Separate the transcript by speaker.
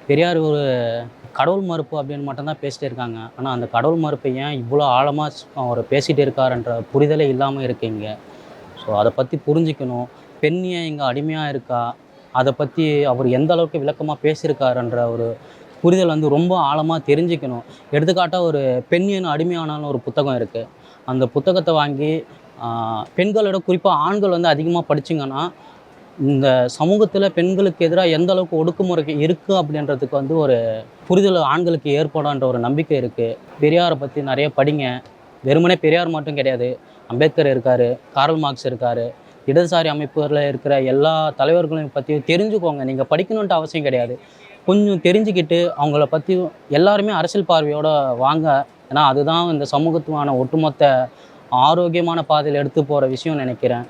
Speaker 1: பெரியார் ஒரு கடவுள் மறுப்பு அப்படின்னு மட்டும்தான் பேசிட்டே இருக்காங்க. ஆனா, அந்த கடவுள் மறுப்பை ஏன் இவ்வளோ ஆழமா அவரு பேசிட்டே இருக்காருன்ற புரிதலே இல்லாம இருக்கு இங்க. ஸோ அத பத்தி புரிஞ்சுக்கணும். பெண் ஏன் இங்க அடிமையா இருக்கா? அத பத்தி அவர் எந்த அளவுக்கு விளக்கமா பேசியிருக்காருன்ற ஒரு புரிதல் வந்து ரொம்ப ஆழமா தெரிஞ்சுக்கணும். எடுத்துக்காட்டா ஒரு பெண் ஏன் அடிமையானால்னு ஒரு புத்தகம் இருக்கு. அந்த புத்தகத்த வாங்கி பெண்கள விட குறிப்பா ஆண்கள் வந்து அதிகமா படிச்சீங்கன்னா, இந்த சமூகத்தில பெண்களுக்கு எதிரா எந்த அளவுக்கு ஒடுக்குமுறை இருக்கு அப்படின்றதுக்கு வந்து ஒரு புரிதல் ஆண்களுக்கு ஏற்படும்ன்ற ஒரு நம்பிக்கை இருக்கு. பெரியார பத்தி நெறைய படிங்க. வெறுமனே பெரியார் மட்டும் கிடையாது. அம்பேத்கர் இருக்காரு, கார்ல் மார்க்ஸ் இருக்காரு. இடதுசாரி அமைப்புகள்ல இருக்கிற எல்லா தலைவர்களையும் பத்தியும் தெரிஞ்சுக்கோங்க. நீங்க படிக்கணுன்ட்டு அவசியம் கிடையாது. கொஞ்சம் தெரிஞ்சுக்கிட்டு அவங்கள பத்தி எல்லாருமே அரசியல் பார்வையோட வாங்க. ஏன்னா, அதுதான் இந்த சமூகத்துக்கான ஒட்டுமொத்த ஆரோக்கியமான பாதையில எடுத்து போற விஷயம்னு நெனைக்கிறேன்.